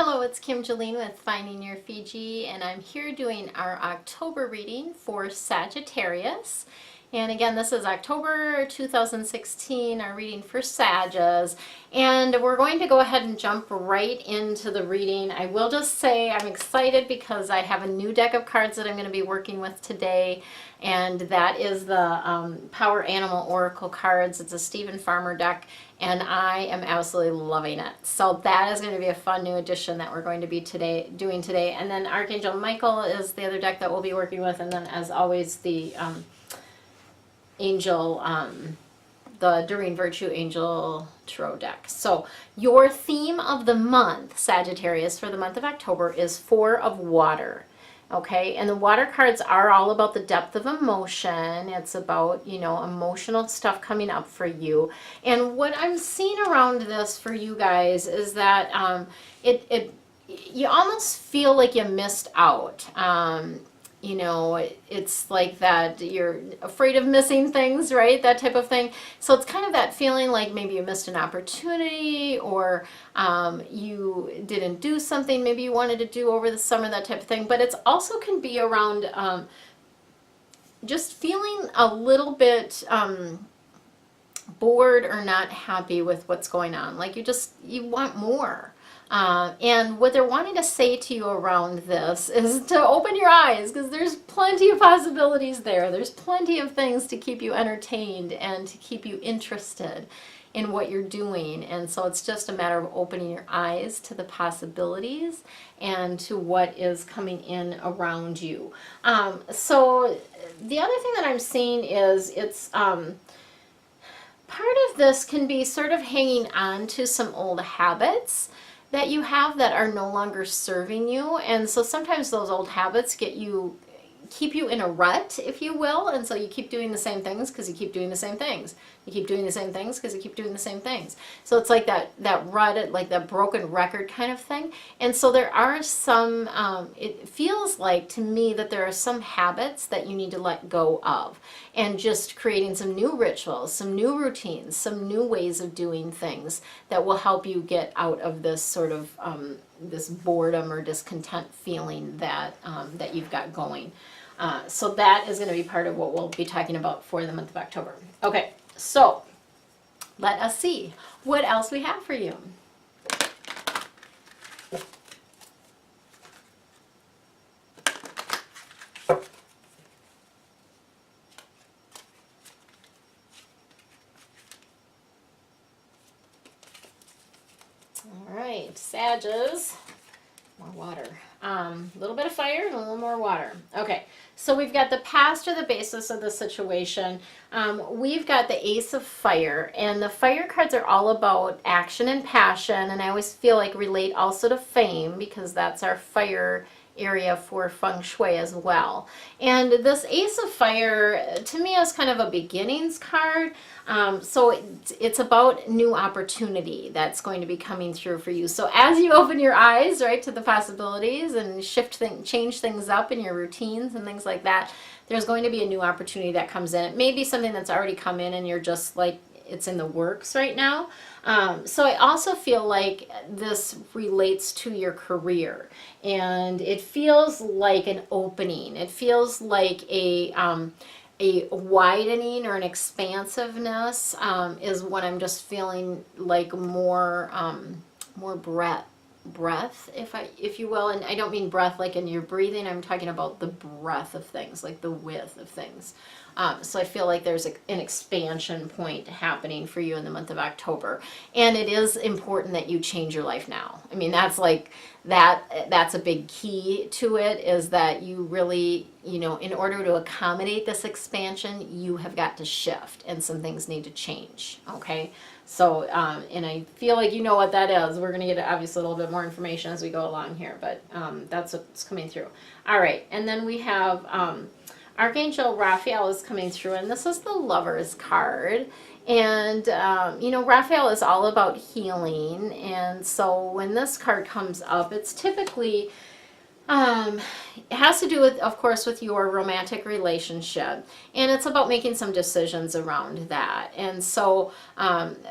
Hello, it's Kim Jolene with Finding Your Fiji, and I'm here doing our October reading for Sagittarius. And again, this is October 2016, our reading for Sagittarius. And we're going to go ahead and jump right into the reading. I will just say I'm excited because I have a new deck of cards that I'm going to be working with today. And that is the Power Animal Oracle cards. It's a Stephen Farmer deck, and I am absolutely loving it. So that is going to be a fun new addition that we're going to be doing today. And then Archangel Michael is the other deck that we'll be working with. And then, as always, the Angel, the Doreen Virtue Angel Tarot deck. So your theme of the month, Sagittarius, for the month of October is Four of Water. Okay, and the water cards are all about the depth of emotion. It's about, you know, emotional stuff coming up for you. And what I'm seeing around this for you guys is that you almost feel like you missed out. You know, it's like that you're afraid of missing things, right? That type of thing. So it's kind of that feeling like maybe you missed an opportunity, or you didn't do something maybe you wanted to do over the summer, that type of thing. But it's also can be around just feeling a little bit bored or not happy with what's going on. Like you want more. And what they're wanting to say to you around this is to open your eyes, because there's plenty of possibilities there. There's plenty of things to keep you entertained and to keep you interested in what you're doing. And so it's just a matter of opening your eyes to the possibilities and to what is coming in around you. So the other thing that I'm seeing is it's part of this can be sort of hanging on to some old habits that you have that are no longer serving you. And so sometimes those old habits keep you in a rut, if you will, and so you keep doing the same things because you keep doing the same things. You keep doing the same things because you keep doing the same things. So it's like that rut, like that broken record kind of thing. And so there are some, it feels like to me that there are some habits that you need to let go of, and just creating some new rituals, some new routines, some new ways of doing things that will help you get out of this sort of this boredom or discontent feeling that that you've got going. So that is going to be part of what we'll be talking about for the month of October. Okay, so let us see what else we have for you. All right, Sages. More water. A little bit of fire and a little more water. Okay, so we've got the past or the basis of the situation. We've got the Ace of Fire, and the fire cards are all about action and passion, and I always feel like relate also to fame, because that's our fire area for Feng Shui as well. And this Ace of Fire to me is kind of a beginnings card. So it's about new opportunity that's going to be coming through for you. So as you open your eyes, right, to the possibilities and change things up in your routines and things like that, there's going to be a new opportunity that comes in. It may be something that's already come in and you're just like, it's in the works right now. So I also feel like this relates to your career, and it feels like an opening. It feels like a widening or an expansiveness is what I'm just feeling like more breath, if you will. And I don't mean breath like in your breathing. I'm talking about the breadth of things, like the width of things. So I feel like there's an expansion point happening for you in the month of October. And it is important that you change your life now. I mean, that's like, that's a big key to it, is that you really, you know, in order to accommodate this expansion, you have got to shift, and some things need to change, okay? So, and I feel like you know what that is. We're going to get obviously a little bit more information as we go along here, but that's what's coming through. All right, and then we have Archangel Raphael is coming through, and this is the Lover's card. And, you know, Raphael is all about healing, and so when this card comes up, it's typically, it has to do with, of course, with your romantic relationship, and it's about making some decisions around that. And so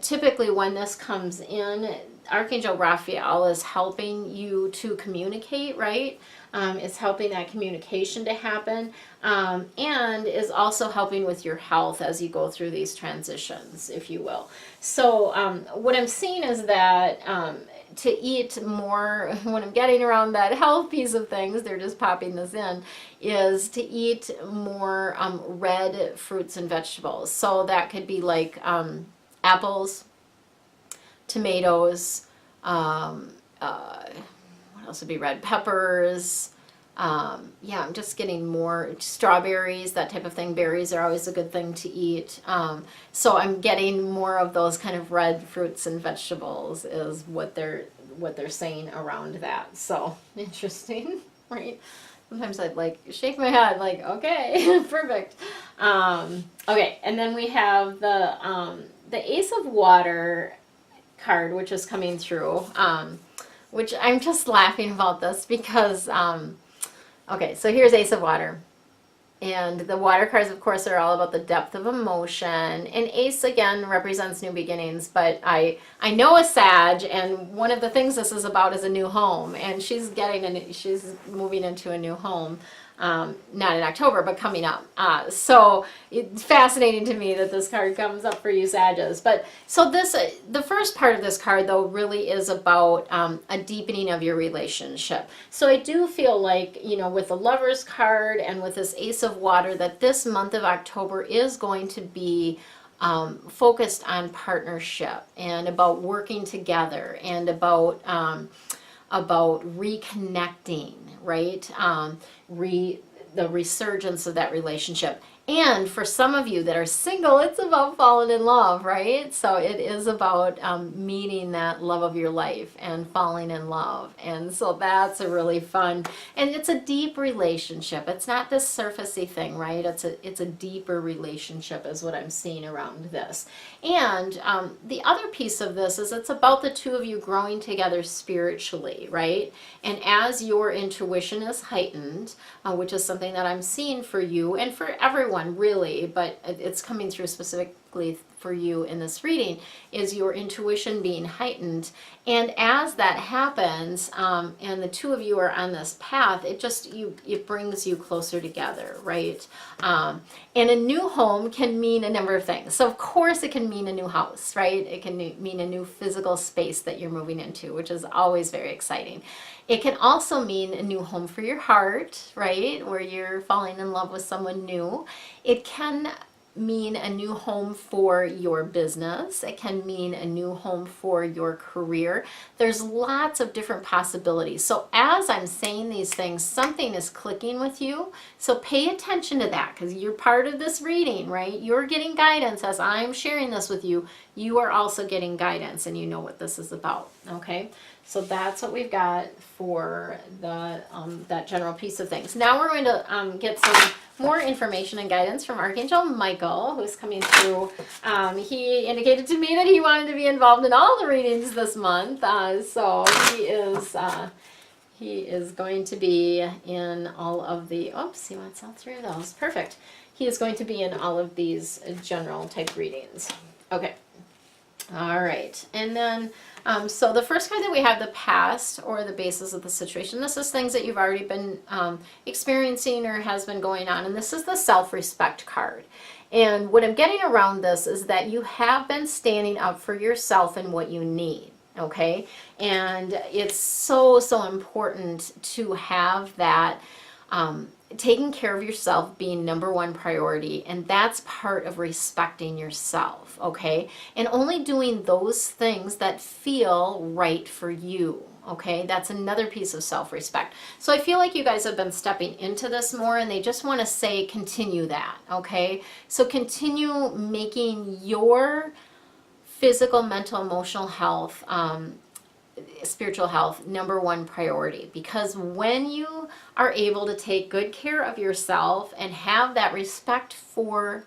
typically when this comes in, Archangel Raphael is helping you to communicate, right? Is helping that communication to happen, and is also helping with your health as you go through these transitions, if you will. So what I'm seeing is that to eat more, when I'm getting around that health piece of things, they're just popping this in, is to eat more red fruits and vegetables. So that could be like apples, tomatoes, what else would be red? Peppers. Yeah, I'm just getting more strawberries, that type of thing. Berries are always a good thing to eat. So I'm getting more of those kind of red fruits and vegetables is what they're saying around that. So interesting, right? Sometimes I'd like shake my head like, okay, perfect. Okay, and then we have the Ace of Water card, which is coming through, which I'm just laughing about this because, okay, so here's Ace of Water. And the water cards, of course, are all about the depth of emotion. And Ace, again, represents new beginnings. But I know a Sag, and one of the things this is about is a new home. And she's she's moving into a new home. Not in October, but coming up. So it's fascinating to me that this card comes up for you Sages. But so the first part of this card, though, really is about a deepening of your relationship. So I do feel like, you know, with the Lover's card and with this Ace of Water, that this month of October is going to be focused on partnership and about working together and about reconnecting, right? The resurgence of that relationship. And for some of you that are single, it's about falling in love, right? So it is about meeting that love of your life and falling in love. And so that's a really fun, and it's a deep relationship. It's not this surfacey thing, right? It's a deeper relationship is what I'm seeing around this. And the other piece of this is it's about the two of you growing together spiritually, right? And as your intuition is heightened, which is something that I'm seeing for you and for everyone really, but it's coming through specifically for you in this reading, is your intuition being heightened. And as that happens, and the two of you are on this path, it brings you closer together, right? And a new home can mean a number of things. So of course it can mean a new house, right? It can mean a new physical space that you're moving into, which is always very exciting. It can also mean a new home for your heart, right? Where you're falling in love with someone new. It can mean a new home for your business. It can mean a new home for your career. There's lots of different possibilities. So as I'm saying these things, something is clicking with you. So pay attention to that because you're part of this reading, right? You're getting guidance as I'm sharing this with you. You are also getting guidance and you know what this is about, okay? So that's what we've got for the that general piece of things. Now we're going to get some more information and guidance from Archangel Michael, who's coming through. He indicated to me that he wanted to be involved in all the readings this month. So he is going to be in all of the, oops, he wants all three of those. Perfect. He is going to be in all of these general type readings. Okay. All right. And then, so the first card that we have, the past or the basis of the situation. This is things that you've already been experiencing or has been going on. And this is the self-respect card. And what I'm getting around this is that you have been standing up for yourself and what you need. Okay. And it's so, so important to have that taking care of yourself being number one priority, and that's part of respecting yourself, okay? And only doing those things that feel right for you, okay? That's another piece of self-respect. So I feel like you guys have been stepping into this more, and they just want to say continue that, okay? So continue making your physical, mental, emotional health, spiritual health number one priority, because when you are able to take good care of yourself and have that respect for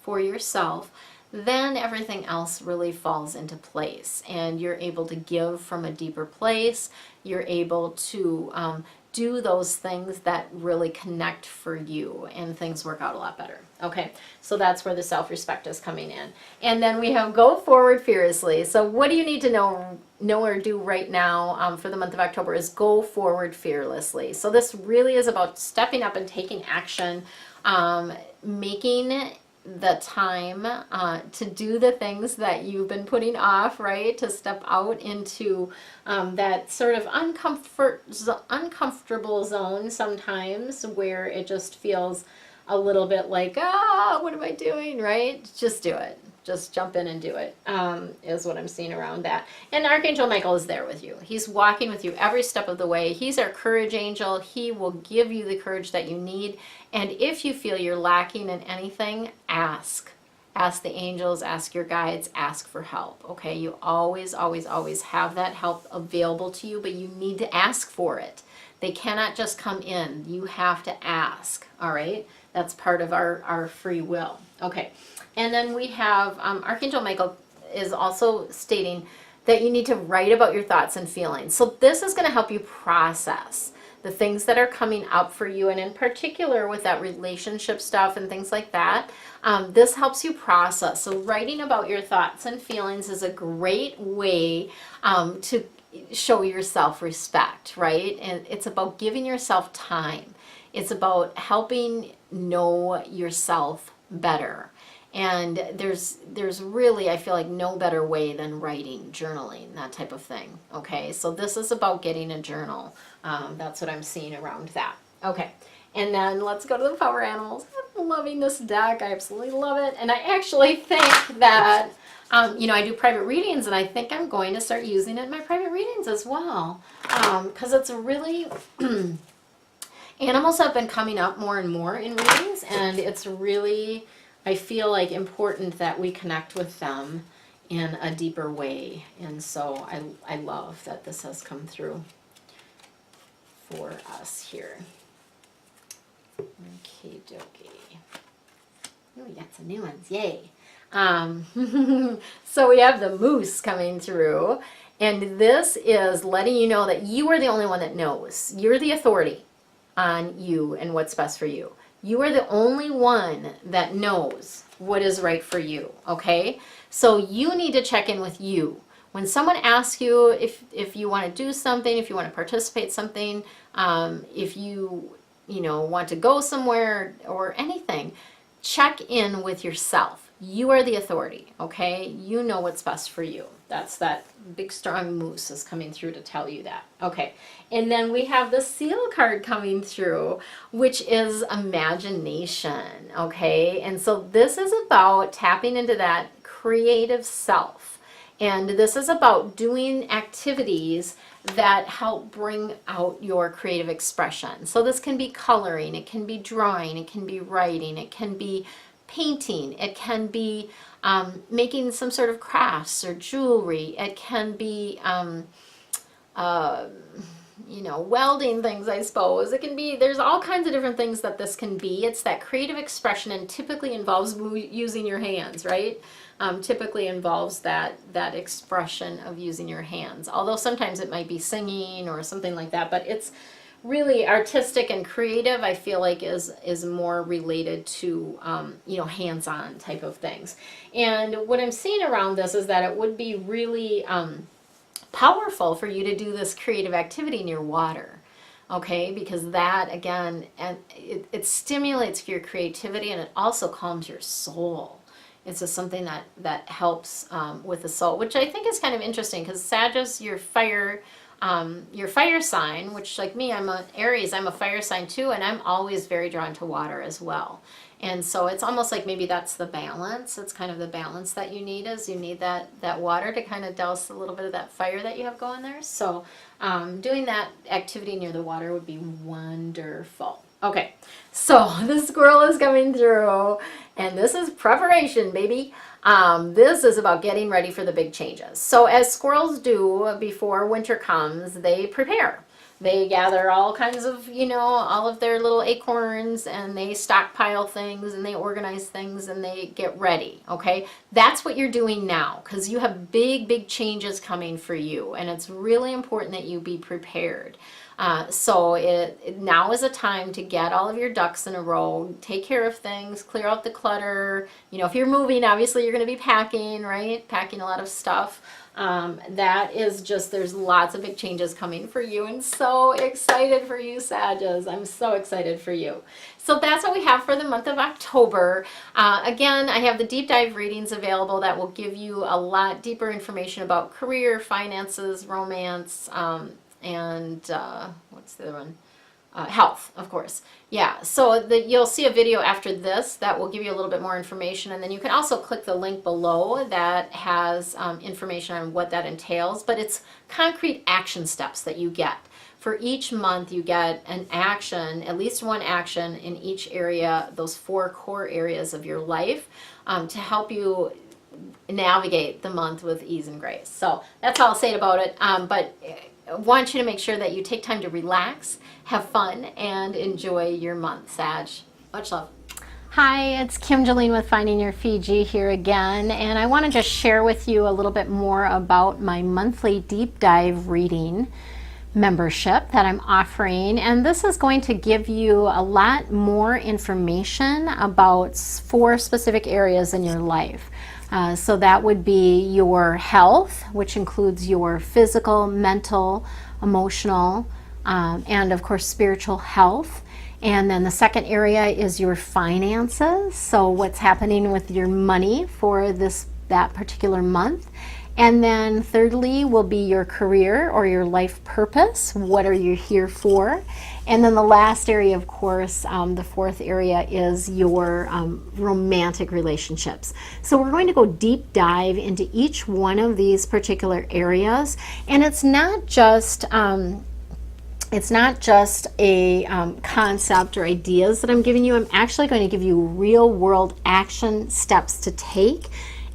yourself, then everything else really falls into place, and you're able to give from a deeper place. You're able to do those things that really connect for you, and things work out a lot better. Okay, so that's where the self-respect is coming in. And then we have go forward fearlessly. So what do you need to know or do right now for the month of October is go forward fearlessly. So this really is about stepping up and taking action, making the time to do the things that you've been putting off, right? To step out into that sort of uncomfortable zone sometimes, where it just feels a little bit like, what am I doing, right? Just do it. Just jump in and do it, is what I'm seeing around that. And Archangel Michael is there with you. He's walking with you every step of the way. He's our courage angel. He will give you the courage that you need. And if you feel you're lacking in anything, ask. Ask the angels, ask your guides, ask for help, okay? You always, always, always have that help available to you, but you need to ask for it. They cannot just come in. You have to ask, all right? That's part of our free will. Okay, and then we have Archangel Michael is also stating that you need to write about your thoughts and feelings. So this is going to help you process the things that are coming up for you, and in particular with that relationship stuff and things like that. This helps you process. So writing about your thoughts and feelings is a great way to show your self-respect, right? And it's about giving yourself time. It's about helping know yourself better. And there's really, I feel like, no better way than writing, journaling, that type of thing. Okay, so this is about getting a journal. That's what I'm seeing around that. Okay, and then let's go to the power animals. I'm loving this deck. I absolutely love it. And I actually think that, I do private readings, and I think I'm going to start using it in my private readings as well. Because it's really... Animals have been coming up more and more in readings, and it's really, I feel like, important that we connect with them in a deeper way. And so I love that this has come through for us here. Okay, dokie. Oh, we got some new ones. Yay. So we have the moose coming through, and this is letting you know that you are the only one that knows. You're the authority on you and what's best for you. You are the only one that knows what is right for you, okay? So you need to check in with you. When someone asks you if you want to do something, if you want to participate in something, if you want to go somewhere or anything, check in with yourself. You are the authority, okay? You know what's best for you. That's that big strong moose is coming through to tell you that. Okay, and then we have the seal card coming through, which is imagination, okay? And so this is about tapping into that creative self. And this is about doing activities that help bring out your creative expression. So this can be coloring, it can be drawing, it can be writing, it can be painting, it can be making some sort of crafts or jewelry, it can be welding things, I suppose. It can be, there's all kinds of different things that this can be. It's that creative expression, and typically involves using your hands, right? Typically involves that expression of using your hands. Although sometimes it might be singing or something like that, but it's really artistic and creative. I feel like is more related to hands-on type of things. And what I'm seeing around this is that it would be really powerful for you to do this creative activity near water, okay? Because that, again, and it stimulates your creativity, and it also calms your soul. It's just something that helps with the soul, which I think is kind of interesting, because Sagittarius, your fire sign, which, like me, I'm an Aries, I'm a fire sign too, and I'm always very drawn to water as well. And so it's almost like maybe that's the balance. It's kind of the balance that you need, is you need that water to kind of douse a little bit of that fire that you have going there. So doing that activity near the water would be wonderful. Okay, So the squirrel is coming through, and this is preparation, baby. This is about getting ready for the big changes. So as squirrels do before winter comes, they prepare. They gather all kinds of, all of their little acorns, and they stockpile things, and they organize things, and they get ready, okay? That's what you're doing now, because you have big, big changes coming for you, and it's really important that you be prepared. So now is a time to get all of your ducks in a row, take care of things, clear out the clutter. If you're moving, obviously you're going to be packing, right? Packing a lot of stuff. That is just, there's lots of big changes coming for you, and so excited for you, Sagittarius. I'm so excited for you. So that's what we have for the month of October. Again, I have the deep dive readings available that will give you a lot deeper information about career, finances, romance, and what's the other one? Health, of course. Yeah, so you'll see a video after this that will give you a little bit more information, and then you can also click the link below that has information on what that entails, but it's concrete action steps that you get. For each month, you get an action, at least one action in each area, those 4 core areas of your life, to help you navigate the month with ease and grace. So that's all I'll say about it, but I want you to make sure that you take time to relax, have fun, and enjoy your month, Sag. Much love. Hi, it's Kim Jolene with Finding Your Fiji here again, and I want to just share with you a little bit more about my monthly deep dive reading membership that I'm offering, and this is going to give you a lot more information about 4 specific areas in your life. So that would be your health, which includes your physical, mental, emotional, and of course spiritual health. And then the second area is your finances, so what's happening with your money for that particular month. And then thirdly will be your career or your life purpose. What are you here for? And then the last area, of course, the 4th area is your romantic relationships. So we're going to go deep dive into each one of these particular areas. And it's not just a concept or ideas that I'm giving you. I'm actually going to give you real world action steps to take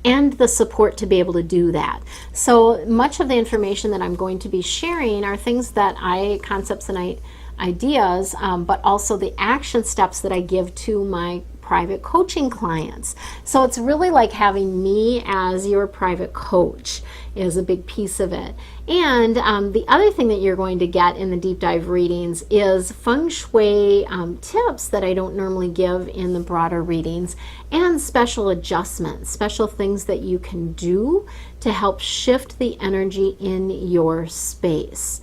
and the support to be able to do that. So much of the information that I'm going to be sharing are things that concepts and ideas, but also the action steps that I give to my private coaching clients. So it's really like having me as your private coach is a big piece of it. And the other thing that you're going to get in the deep dive readings is Feng Shui tips that I don't normally give in the broader readings, and special adjustments, special things that you can do to help shift the energy in your space.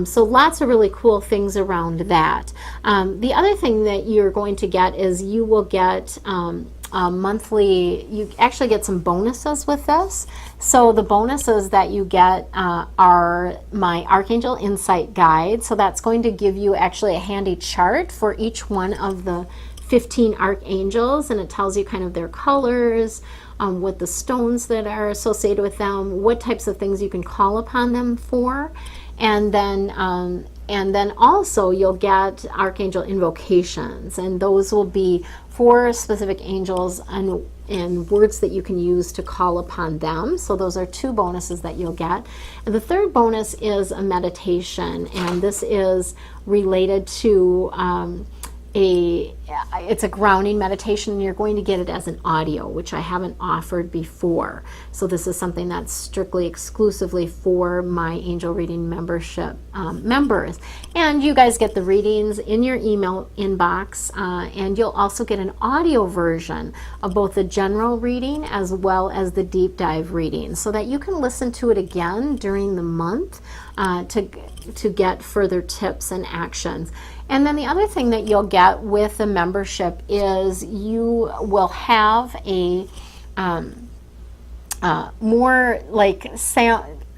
So lots of really cool things around that. The other thing that you're going to get is you will get monthly, you actually get some bonuses with this. So the bonuses that you get are my Archangel Insight Guide. So that's going to give you actually a handy chart for each one of the 15 archangels, and it tells you kind of their colors, what the stones that are associated with them, what types of things you can call upon them for. And then also you'll get archangel invocations, and those will be for specific angels and words that you can use to call upon them. So those are 2 bonuses that you'll get. And the third bonus is a meditation, and this is related to it's a grounding meditation, and you're going to get it as an audio, which I haven't offered before. So this is something that's strictly exclusively for my angel reading membership members. And you guys get the readings in your email inbox, and you'll also get an audio version of both the general reading as well as the deep dive reading, so that you can listen to it again during the month to get further tips and actions. And then the other thing that you'll get with the membership is you will have a more like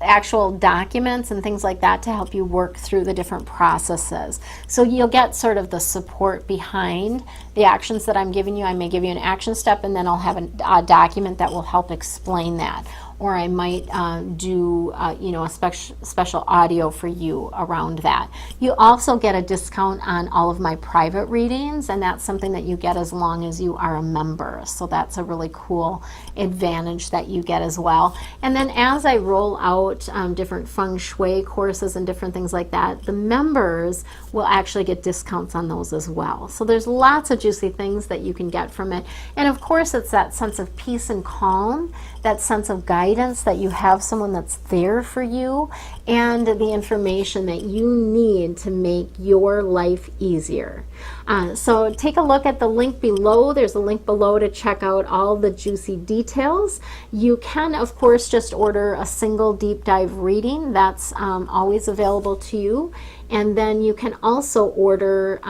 actual documents and things like that to help you work through the different processes. So you'll get sort of the support behind the actions that I'm giving you. I may give you an action step, and then I'll have a document that will help explain that. or I might do you know, a special audio for you around that. You also get a discount on all of my private readings, and that's something that you get as long as you are a member. So that's a really cool advantage that you get as well. And then as I roll out different Feng Shui courses and different things like that, the members will actually get discounts on those as well. So there's lots of juicy things that you can get from it. And of course, it's that sense of peace and calm, that sense of guidance, that you have someone that's there for you, and the information that you need to make your life easier. So take a look at the link below. There's a link below to check out all the juicy details. You can, of course, just order a single deep dive reading. That's always available to you. And then you can also order,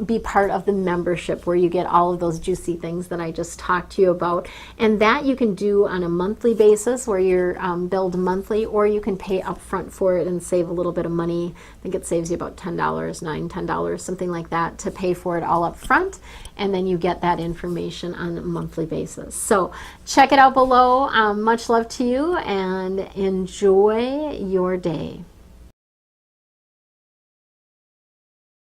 be part of the membership, where you get all of those juicy things that I just talked to you about. And that you can do on a monthly basis, where you're billed monthly, or you can pay upfront for it and save a little bit of money. I think it saves you about $10, $10, something like that, to pay for it all up front. And then you get that information on a monthly basis. So check it out below. Much love to you, and enjoy your day.